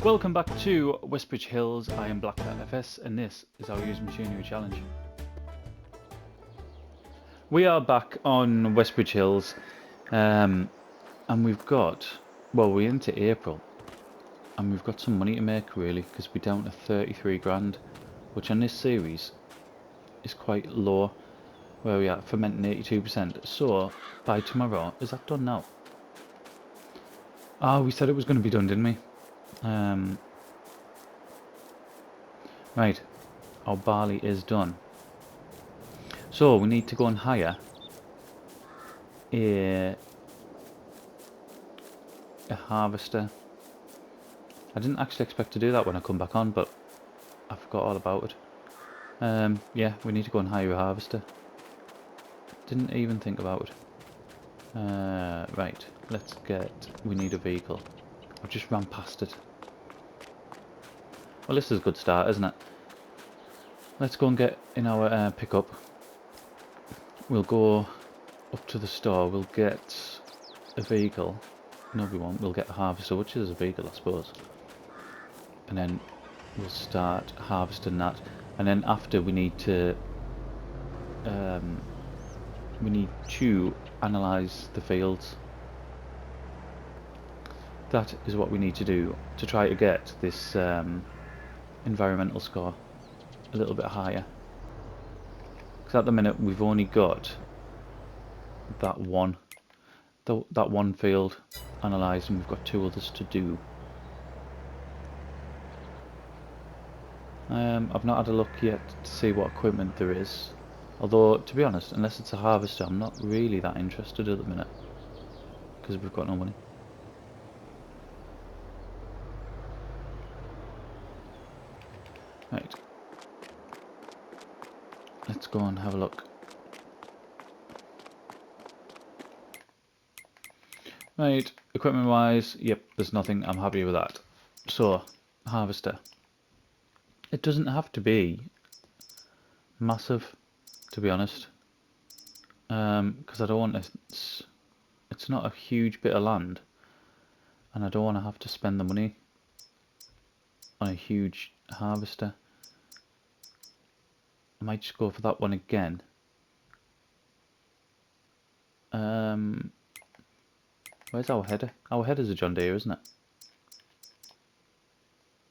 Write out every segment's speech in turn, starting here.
Welcome back to Westbridge Hills. I am Black Cat FS and this is our Use Machinery Challenge. We are back on Westbridge Hills and we've got, well, we're into April and we've got some money to make really, because we're down to 33 grand, which on this series is quite low. Where we are fermenting 82%. So by tomorrow, is that done now? Oh, we said it was going to be done, didn't we? Right, our barley is done. So we need to go and hire a harvester. I didn't actually expect to do that when I come back on, but I forgot all about it. Yeah, we need to go and hire a harvester. Didn't even think about it. Right, we need a vehicle. I've just ran past it. Well, this is a good start, isn't it? Let's go and get in our pickup. We'll go up to the store, we'll get a vehicle. No, we won't. We'll get a harvester, which is a vehicle, I suppose. And then we'll start harvesting that. And then after, we need to analyse the fields. That is what we need to do to try to get this environmental score a little bit higher. Because at the minute we've only got that one field analysed, and we've got 2 others to do. I've not had a look yet to see what equipment there is. Although, to be honest, unless it's a harvester, I'm not really that interested at the minute. Because we've got no money. Right. Let's go and have a look. Right, equipment wise, yep, there's nothing. I'm happy with that. So, harvester. It doesn't have to be massive, to be honest. Because I don't want it's not a huge bit of land, and I don't want to have to spend the money on a huge harvester. I might just go for that one again. Where's our header? Our header's a John Deere, isn't it?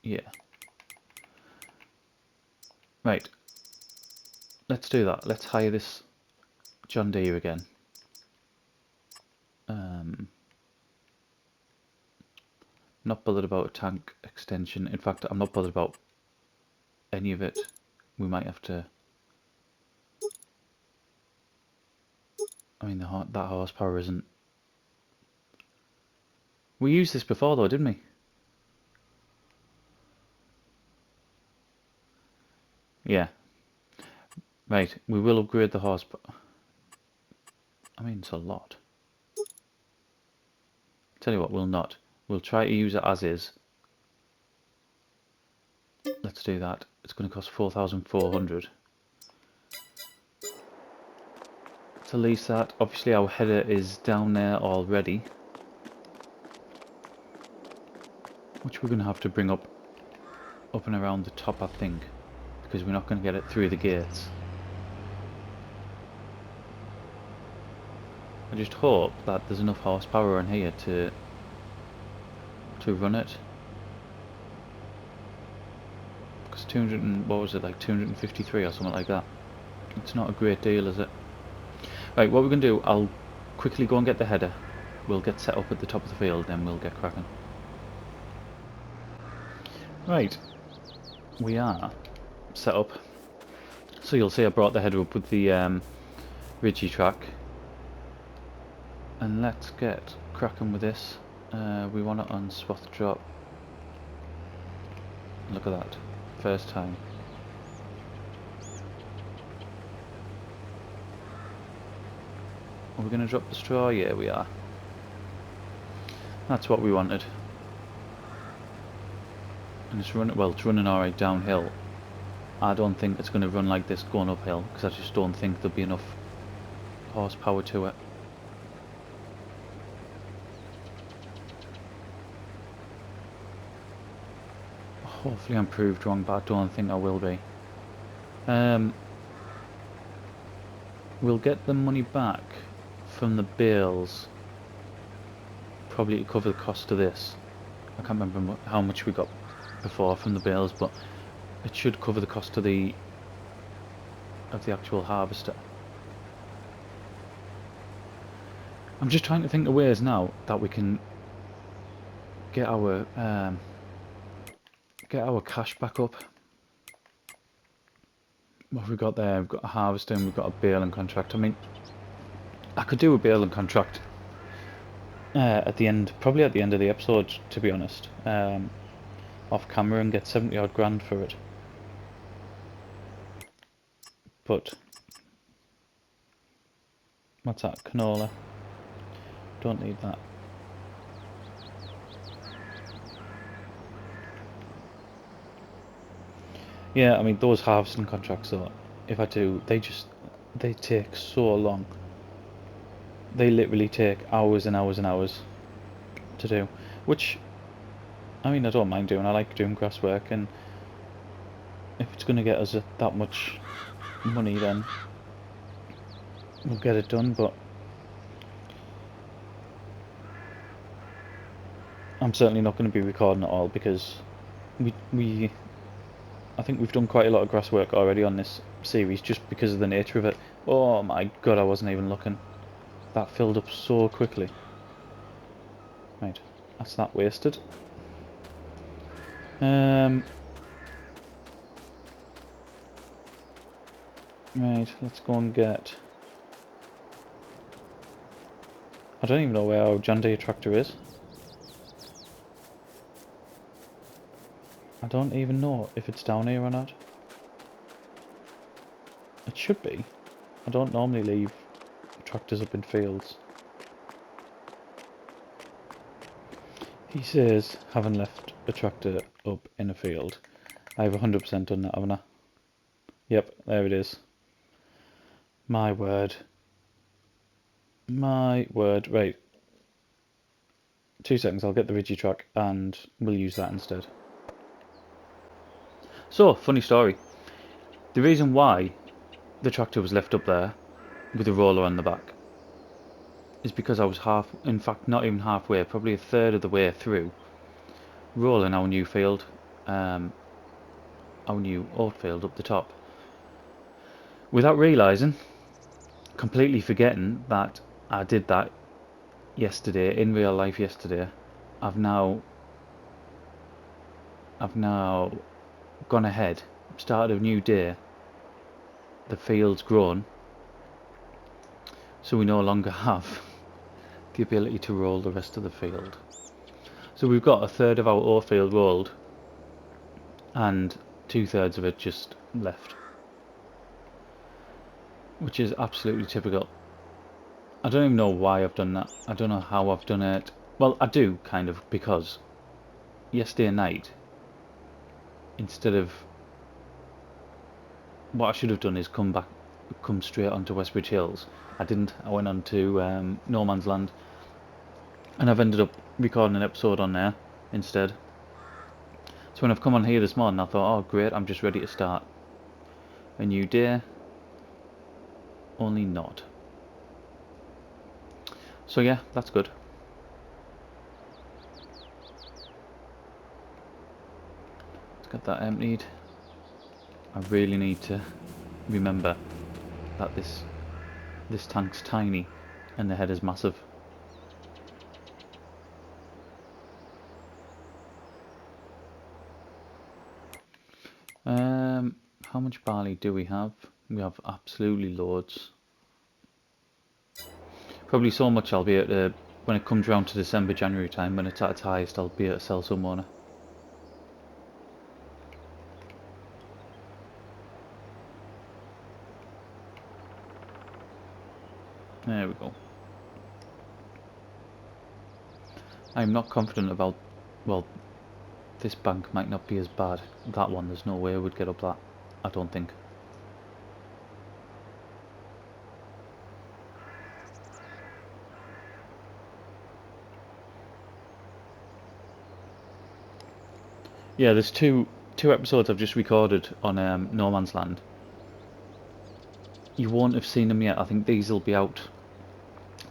Yeah. Right. Let's do that. Let's hire this John Deere again. Not bothered about a tank extension. In fact, I'm not bothered about any of it. We might have to... I mean, that horsepower isn't... We used this before though, didn't we? Yeah. Right, we will upgrade the horsepower. I mean, it's a lot. Tell you what, we'll not. We'll try to use it as is. Let's do that. It's going to cost 4,400. To lease that, obviously our header is down there already, which we're going to have to bring up and around the top, I think, because we're not going to get it through the gates. I just hope that there's enough horsepower in here to run it. Because 200 and, what was it, like 253 or something like that. It's not a great deal, is it? Right, what we're going to do, I'll quickly go and get the header. We'll get set up at the top of the field, then we'll get cracking. Right, we are set up. So you'll see I brought the header up with the Ridgy track. And let's get cracking with this. We want it on swath drop. Look at that, first time. Are we going to drop the straw? Yeah, we are. That's what we wanted. And it's running, well, it's running alright downhill. I don't think it's going to run like this going uphill, because I just don't think there'll be enough horsepower to it. Hopefully I'm proved wrong, but I don't think I will be. We'll get the money back from the bales, probably to cover the cost of this. I can't remember how much we got before from the bales, but it should cover the cost of the actual harvester. I'm just trying to think of ways now that we can get our cash back up. What have we got there? We've got a harvester and we've got a baling contract. I mean, I could do a baling contract at the end, probably at the end of the episode, to be honest, off camera, and get 70 odd grand for it. But what's that? Canola. Don't need that. Yeah, I mean, those harvesting contracts, though, if I do, they take so long. They literally take hours and hours and hours to do, which, I mean, I don't mind doing. I like doing grass work, and if it's going to get us that much money, then we'll get it done. But I'm certainly not going to be recording it all, because I think we've done quite a lot of grass work already on this series, just because of the nature of it. Oh my god, I wasn't even looking. That filled up so quickly. Right, that's that wasted. Right, let's go and get... I don't even know where our John Deere tractor is. I don't even know if it's down here or not. It should be. I don't normally leave tractors up in fields. He says, haven't left a tractor up in a field. I've 100% done that, haven't I? Yep, there it is. My word. My word. Right. 2 seconds, I'll get the Ridgy track and we'll use that instead. So, funny story. The reason why the tractor was left up there with a roller on the back is because I was in fact not even halfway, probably a third of the way through rolling our new field, our new oat field up the top, without realising, completely forgetting that I did that yesterday, in real life yesterday. I've now gone ahead, started a new day, the field's grown, so we no longer have the ability to roll the rest of the field. So we've got a third of our oat field rolled and 2/3 of it just left, which is absolutely typical. I don't even know why I've done that. I don't know how I've done it. Well, I do, kind of, because yesterday night, instead of... what I should have done is come straight onto Westbridge Hills. I didn't. I went on to No Man's Land, and I've ended up recording an episode on there instead. So when I've come on here this morning, I thought, oh great, I'm just ready to start a new day. Only not. So yeah, that's good. Let's get that emptied. I really need to remember that this tank's tiny and the head is massive. How much barley do we have? We have absolutely loads. Probably so much I'll be able to, when it comes round to December, January time, when it's at its highest, I'll be able to sell some more. There we go. I'm not confident about, well, this bank might not be as bad. That one, there's no way I would get up that, I don't think. Yeah, there's two 2 episodes I've just recorded on No Man's Land. You won't have seen them yet. I think these will be out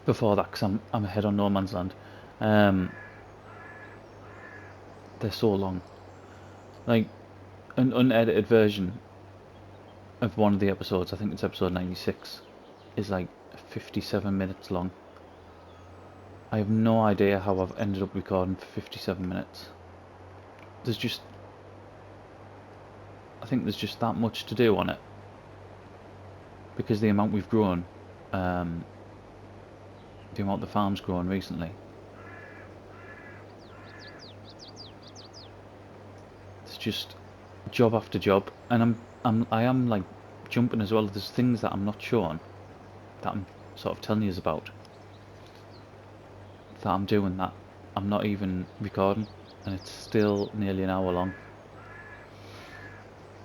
before that because I'm ahead on No Man's Land. They're so long. Like an unedited version of one of the episodes, I think it's episode 96, is like 57 minutes long. I have no idea how I've ended up recording for 57 minutes. I think there's just that much to do on it. Because the amount we've grown, the amount the farm's grown recently. It's just job after job, and I am like jumping as well. There's things that I'm not showing, that I'm sort of telling you about, that I'm doing that I'm not even recording, and it's still nearly an hour long.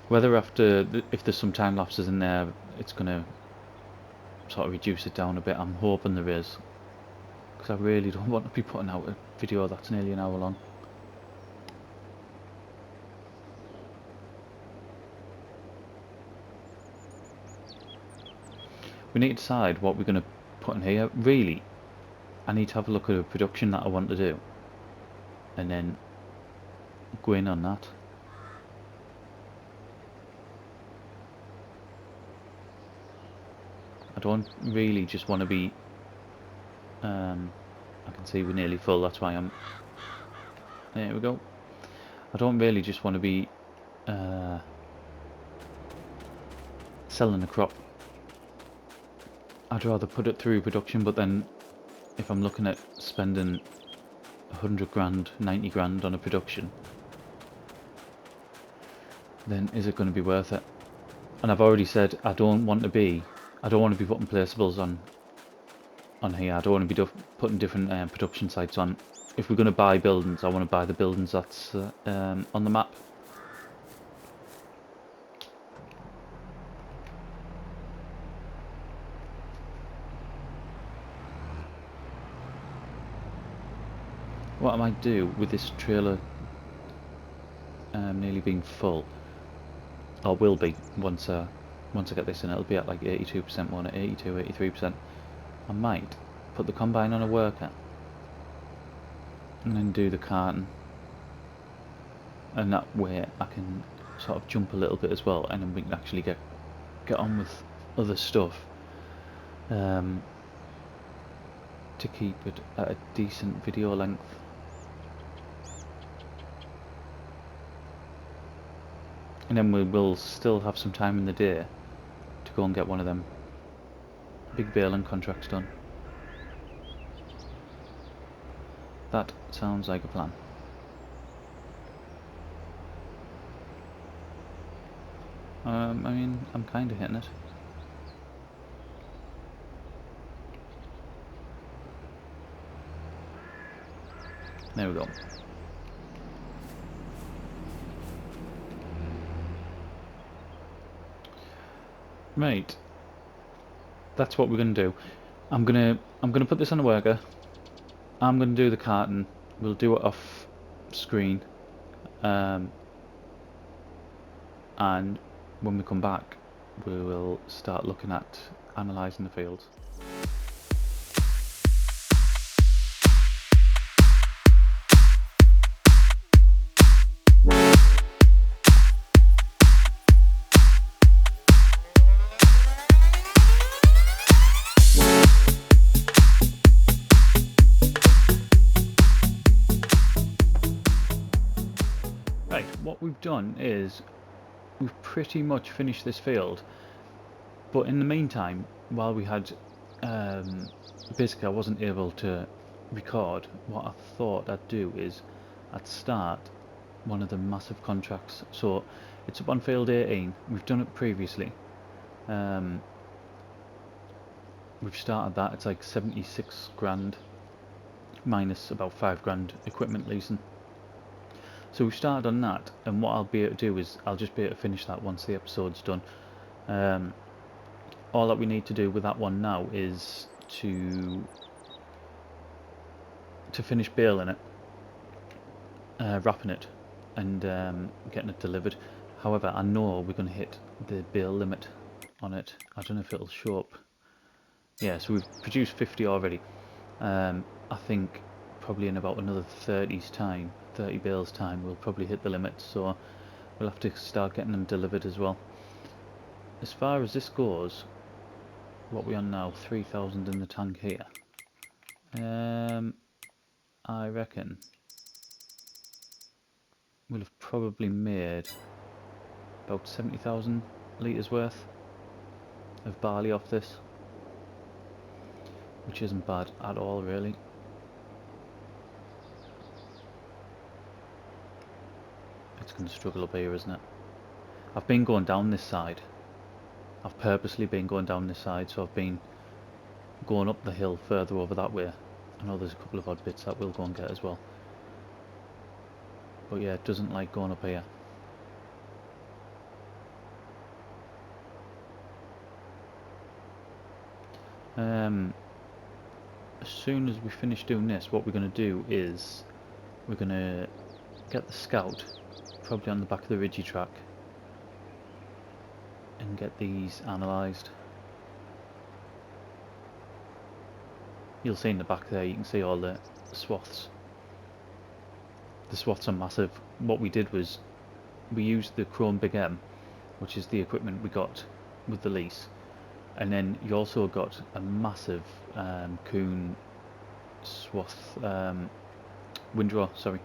Whether if there's some time lapses in there, it's gonna sort of reduce it down a bit. I'm hoping there is, because I really don't want to be putting out a video that's nearly an hour long. We need to decide what we're going to put in here. Really, I need to have a look at a production that I want to do, and then go in on that. I don't really just want to be... I can see we're nearly full, that's why I'm... There we go. I don't really just want to be selling a crop. I'd rather put it through production, but then if I'm looking at spending 100 grand, 90 grand on a production, then is it going to be worth it? And I've already said I don't want to be putting placeables on here. I don't want to be putting different production sites on. If we're going to buy buildings, I want to buy the buildings that's on the map. What I might do with this trailer nearly being full, or will be once I get this in, it'll be at like 82%, more at 82, 83%. I might put the combine on a worker and then do the carton, and that way I can sort of jump a little bit as well, and then we can actually get on with other stuff to keep it at a decent video length. And then we will still have some time in the day to go and get one of them big baling contracts done. That sounds like a plan. I mean, I'm kind of hitting it. There we go. Right. That's what we're gonna do. I'm gonna put this on a worker. I'm gonna do the carton. We'll do it off screen. And when we come back, we will start looking at analysing the fields. Right, what we've done is we've pretty much finished this field, but in the meantime, while we had basically I wasn't able to record, what I thought I'd do is I'd start one of the massive contracts. So it's up on field 18. We've done it previously. We've started that. It's like 76 grand minus about 5 grand equipment leasing. So we've started on that, and what I'll be able to do is I'll just be able to finish that once the episode's done. All that we need to do with that one now is to finish baling it, wrapping it, and getting it delivered. However, I know we're going to hit the bale limit on it. I don't know if it'll show up. Yeah, so we've produced 50 already. I think probably in about another 30 bales time, we'll probably hit the limit, so we'll have to start getting them delivered as well. As far as this goes, what are we on now? 3,000 in the tank here. I reckon we'll have probably made about 70,000 litres worth of barley off this, which isn't bad at all really. It's going to struggle up here, isn't it? I've been going down this side. I've purposely been going down this side, so I've been going up the hill further over that way. I know there's a couple of odd bits that we'll go and get as well. But yeah, it doesn't like going up here. As soon as we finish doing this, what we're going to do is we're going to get the scout probably on the back of the ridgy track and get these analysed. You'll see in the back there, you can see all the swaths. The swaths are massive. What we did was we used the Chrome Big M, which is the equipment we got with the lease, and then you also got a massive Kuhn swath windrow, sorry,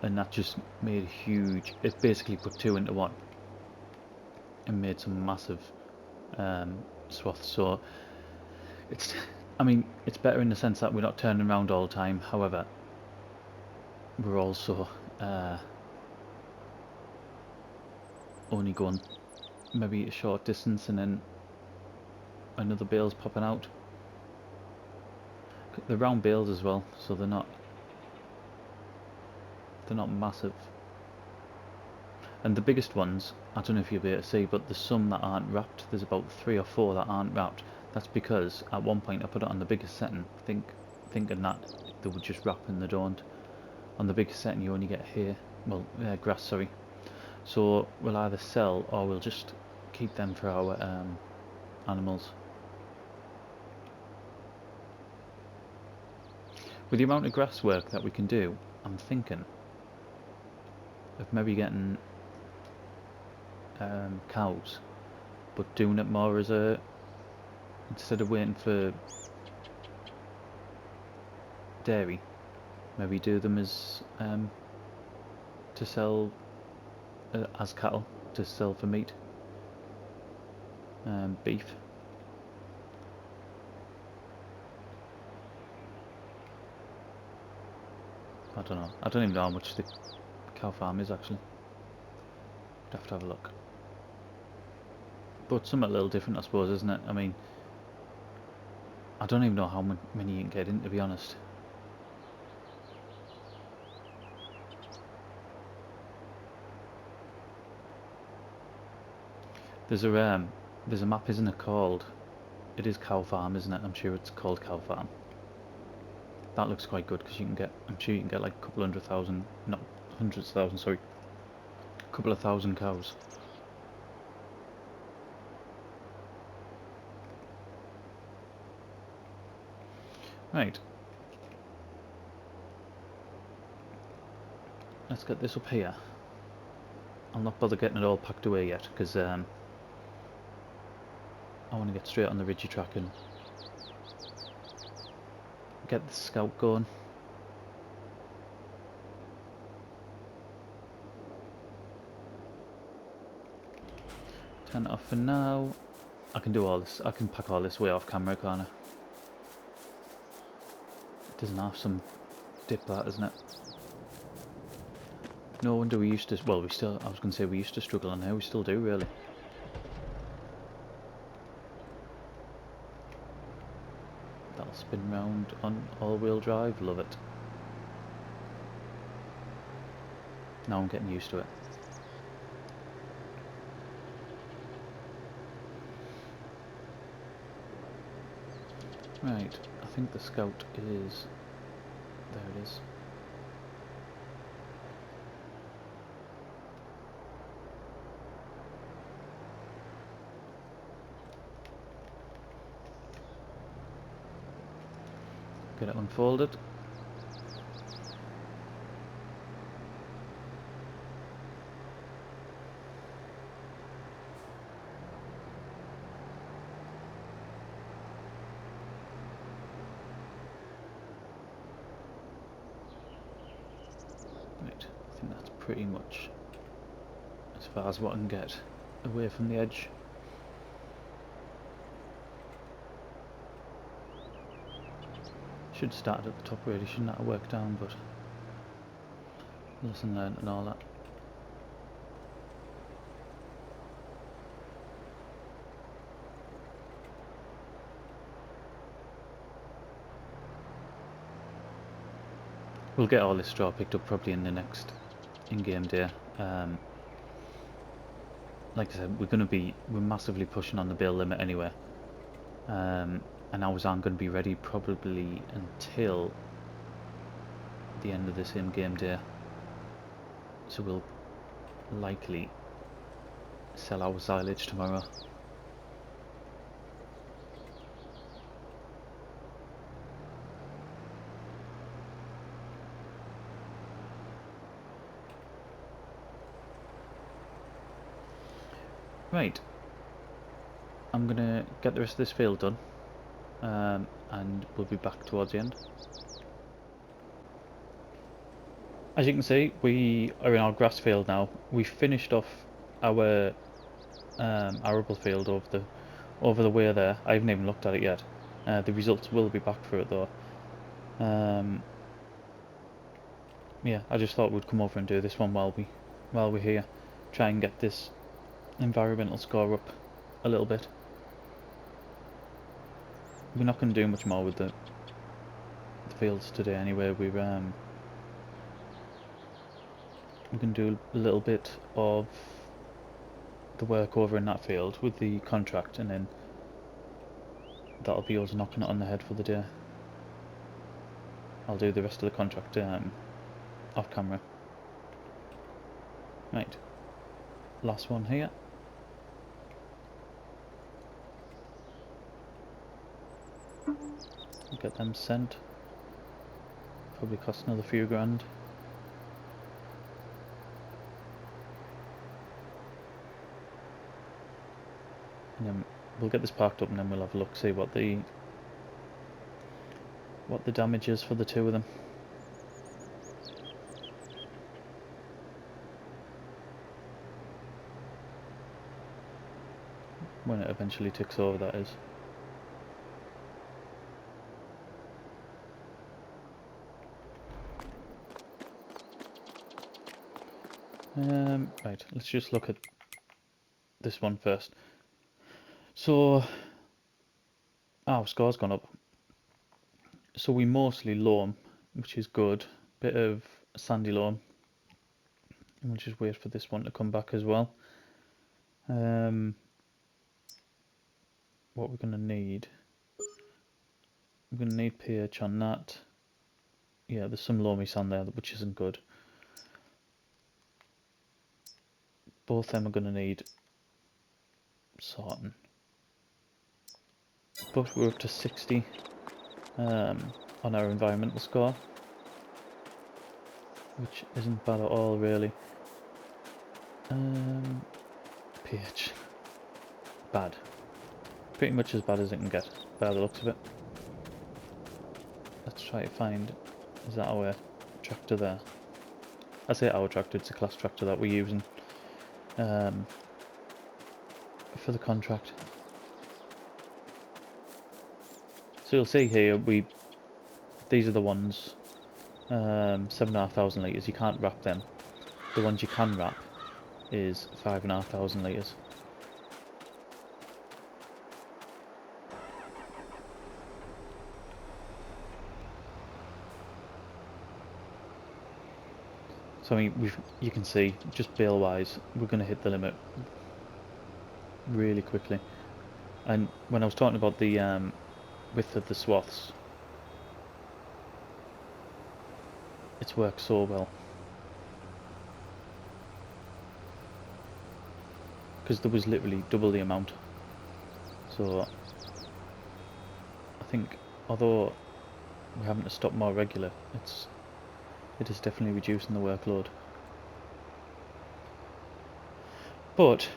and that just made a huge, it basically put two into one and made some massive swaths. So it's, I mean, it's better in the sense that we're not turning around all the time. However, we're also only going maybe a short distance and then another bale's popping out. They're round bales as well, so they're not massive. And the biggest ones, I don't know if you'll be able to see, but there's some that aren't wrapped. There's about 3 or 4 that aren't wrapped. That's because at one point I put it on the biggest setting, thinking that they would just wrap and they don't. On the biggest setting you only get hay, well, grass, sorry. So we'll either sell or we'll just keep them for our animals. With the amount of grass work that we can do, I'm thinking of maybe getting cows, but doing it more as a, instead of waiting for dairy, maybe do them as to sell as cattle, to sell for meat, beef. I don't know. I don't even know how much the cow farm is actually. I'd have to have a look. But something a little different, I suppose, isn't it? I mean, I don't even know how many you can get in, to be honest. There's a map, isn't it, called? It is Cow Farm, isn't it? I'm sure it's called Cow Farm. That looks quite good because you can get, I'm sure you can get like a couple 100,000, not hundreds of thousands, sorry, a couple of thousand cows. Right. Let's get this up here. I'll not bother getting it all packed away yet because I want to get straight on the ridgy track and get the scout going. Turn it off for now. I can do all this. I can pack all this way off camera, can't I? It doesn't have some dip, that, isn't it? No wonder we used to. Well, we still. I was going to say we used to struggle, and now we still do, really. That'll spin round on all-wheel drive. Love it. Now I'm getting used to it. Right, I think the scout is... There it is. Get it unfolded. Right, I think that's pretty much as far as what I can get away from the edge. Should start at the top really, shouldn't have worked down, but lesson learned and all that. We'll get all this straw picked up probably in the next in-game day. Like I said, we're massively pushing on the bale limit anyway. And ours aren't going to be ready probably until the end of this in-game day. So we'll likely sell our silage tomorrow. Right, I'm gonna get the rest of this field done, and we'll be back towards the end. As you can see, we are in our grass field now. We finished off our arable field over the way there. I haven't even looked at it yet. The results will be back for it though. Yeah, I just thought we'd come over and do this one while we're here. Try and get this environmental score up a little bit. We're not going to do much more with the fields today anyway. We can do a little bit of the work over in that field with the contract, and then that'll be us knocking it on the head for the day. I'll do the rest of the contract off camera. Right, last one here. Get them sent. Probably cost another few grand. And then we'll get this parked up, and then we'll have a look, see what the damage is for the two of them. When it eventually ticks over, that is. Right, let's just look at this one first. So our score's gone up. So we mostly loam, which is good. Bit of sandy loam. And we'll just wait for this one to come back as well. What we're going to need, we're going to need pH on that. Yeah, there's some loamy sand there, which isn't good. Both of them are going to need sorting. But we're up to 60 on our environmental score, which isn't bad at all really. pH, bad. Pretty much as bad as it can get by the looks of it. Let's try to find, is that our tractor there? I say our tractor, it's a class tractor that we're using for the contract. So you'll see here, these are the ones, 7,500 litres. You can't wrap them. The ones you can wrap is 5,500 litres. So I mean, you can see, just bale wise, we're going to hit the limit really quickly. And when I was talking about the width of the swaths, it's worked so well. Because there was literally double the amount. So I think, although we're having to stop more regular. It is definitely reducing the workload. But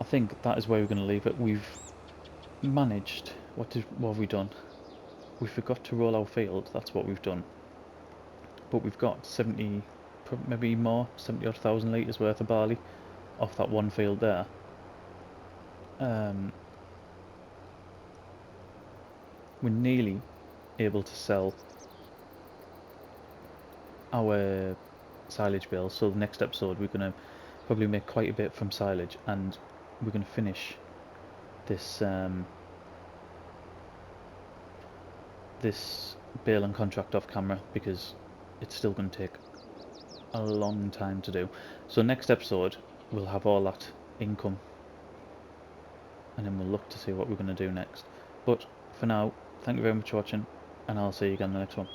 I think that is where we're going to leave it. We've managed. What have we done? We forgot to roll our field. That's what we've done. But we've got 70, maybe more, 70 odd thousand litres worth of barley off that one field there. We're nearly able to sell our silage bales. So the next episode we're going to probably make quite a bit from silage, and we're going to finish this this bale and contract off camera, because it's still going to take a long time to do. So next episode we'll have all that income, and then we'll look to see what we're going to do next. But for now, thank you very much for watching, and I'll see you again in the next one.